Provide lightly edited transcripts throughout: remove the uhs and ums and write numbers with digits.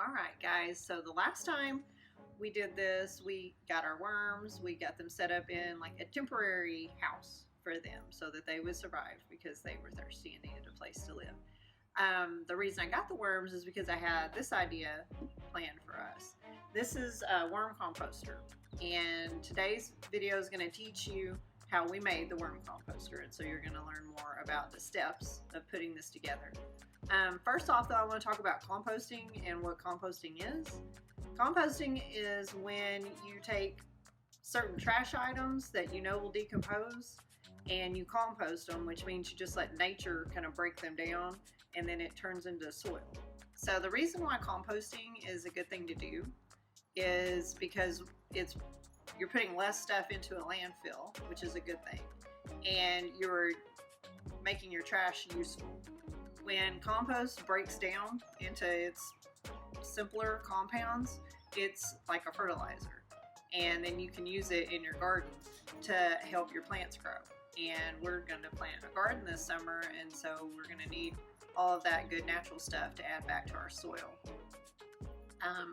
All right, guys, so the last time we did this, we got our worms, we got them set up in like a temporary house for them so that they would survive because they were thirsty and needed a place to live. The reason I got the worms is because I had this idea planned for us. This is a worm composter, and today's video is going to teach you how we made the worm composter, and so you're going to learn more about the steps of putting this together. First off, though, I want to talk about composting and what composting is. Composting is when you take certain trash items that you know will decompose and you compost them, which means you just let nature kind of break them down and then it turns into soil. So the reason why composting is a good thing to do is because you're putting less stuff into a landfill, which is a good thing, and you're making your trash useful. When compost breaks down into its simpler compounds, it's like a fertilizer, and then you can use it in your garden to help your plants grow. And we're going to plant a garden this summer, and so we're going to need all of that good natural stuff to add back to our soil.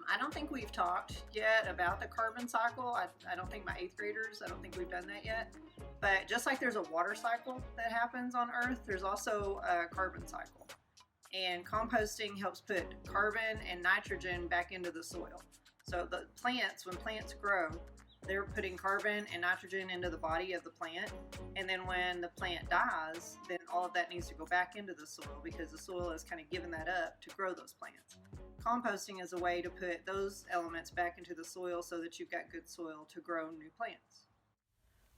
I don't think we've talked yet about the carbon cycle. I don't think my 8th graders, I don't think we've done that yet. But just like there's a water cycle that happens on Earth, there's also a carbon cycle. And composting helps put carbon and nitrogen back into the soil. So the plants, when plants grow, they're putting carbon and nitrogen into the body of the plant. And then when the plant dies, then all of that needs to go back into the soil because the soil is kind of giving that up to grow those plants. Composting is a way to put those elements back into the soil so that you've got good soil to grow new plants.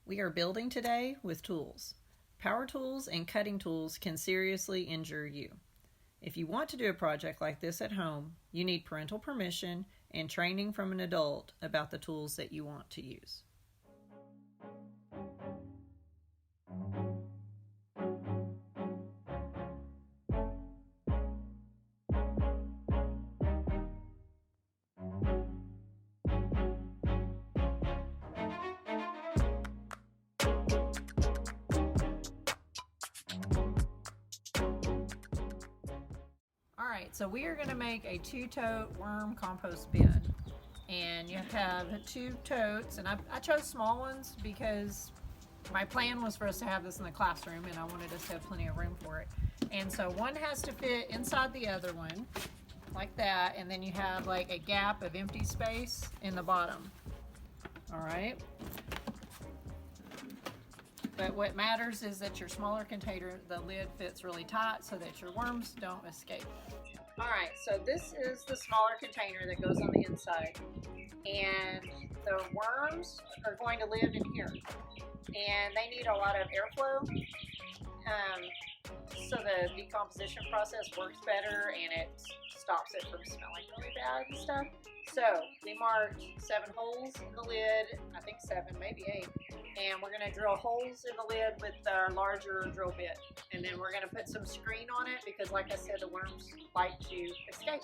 We are building today with tools. Power tools and cutting tools can seriously injure you. If you want to do a project like this at home, you need parental permission and training from an adult about the tools that you want to use. Alright, so we are going to make a 2-tote worm compost bin, and you have 2 totes, and I chose small ones because my plan was for us to have this in the classroom and I wanted us to have plenty of room for it. And so one has to fit inside the other one like that, and then you have like a gap of empty space in the bottom. Alright, but what matters is that your smaller container, the lid fits really tight so that your worms don't escape. Alright, so this is the smaller container that goes on the inside, and the worms are going to live in here, and they need a lot of airflow so the decomposition process works better and it stops it from smelling really bad and stuff. So we marked 7 holes in the lid, I think 7, maybe 8, and we're going to drill holes in the lid with our larger drill bit, and then we're going to put some screen on it because, like I said, the worms like to escape.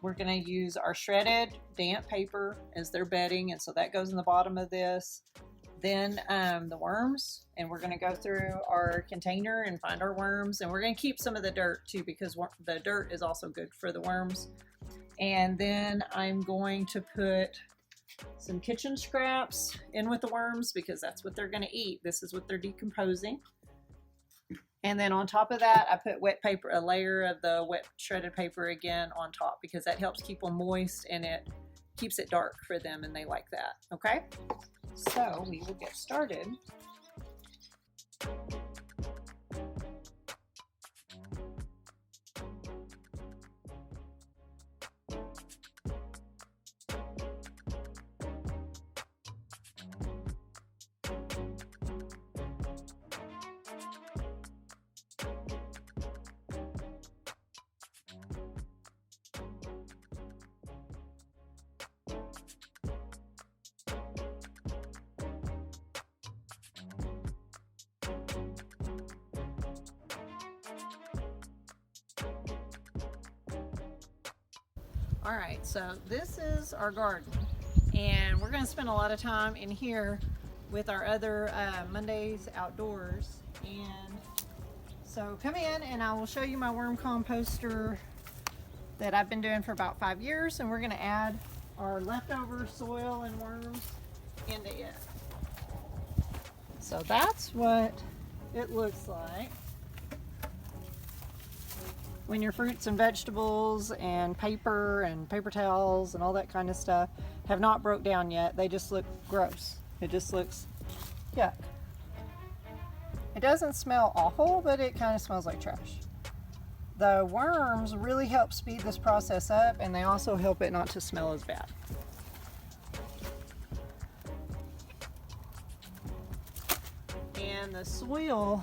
we're going to use our shredded damp paper as their bedding, and so that goes in the bottom of this. Then the worms, and we're going to go through our container and find our worms, and we're going to keep some of the dirt too, because the dirt is also good for the worms. And then I'm going to put some kitchen scraps in with the worms, because that's what they're going to eat. This is what they're decomposing. And then on top of that, I put wet paper, a layer of the wet shredded paper again on top, because that helps keep them moist and it keeps it dark for them, and they like that. Okay, so we will get started. All right, so this is our garden, and we're going to spend a lot of time in here with our other Mondays outdoors. And so come in and I will show you my worm composter that I've been doing for about 5 years, and we're going to add our leftover soil and worms into it. So that's what it looks like when your fruits and vegetables and paper towels and all that kind of stuff have not broke down yet. They just look gross. It just looks yuck. It doesn't smell awful, but it kind of smells like trash. The worms really help speed this process up, and they also help it not to smell as bad. And the soil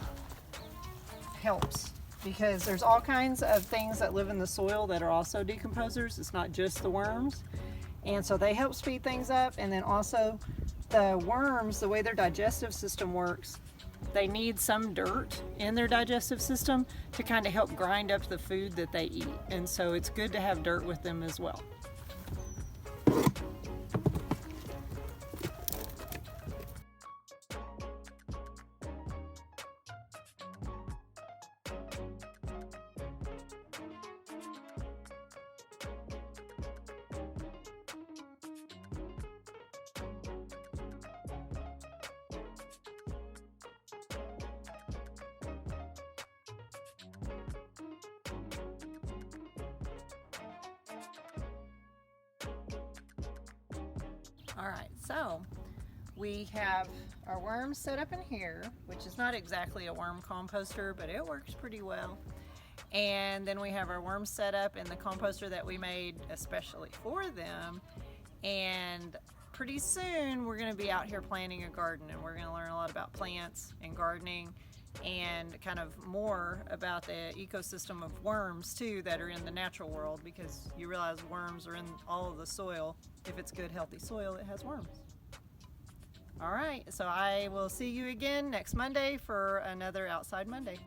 helps, because there's all kinds of things that live in the soil that are also decomposers. It's not just the worms. And so they help speed things up. And then also the worms, the way their digestive system works, they need some dirt in their digestive system to kind of help grind up the food that they eat. And so it's good to have dirt with them as well. All right, so we have our worms set up in here, which is not exactly a worm composter, but it works pretty well. And then we have our worms set up in the composter that we made especially for them. And pretty soon we're going to be out here planting a garden, and we're going to learn a lot about plants and gardening, and kind of more about the ecosystem of worms too that are in the natural world, because you realize worms are in all of the soil. If it's good, healthy soil, it has worms. All right, so I will see you again next Monday for another Outside Monday.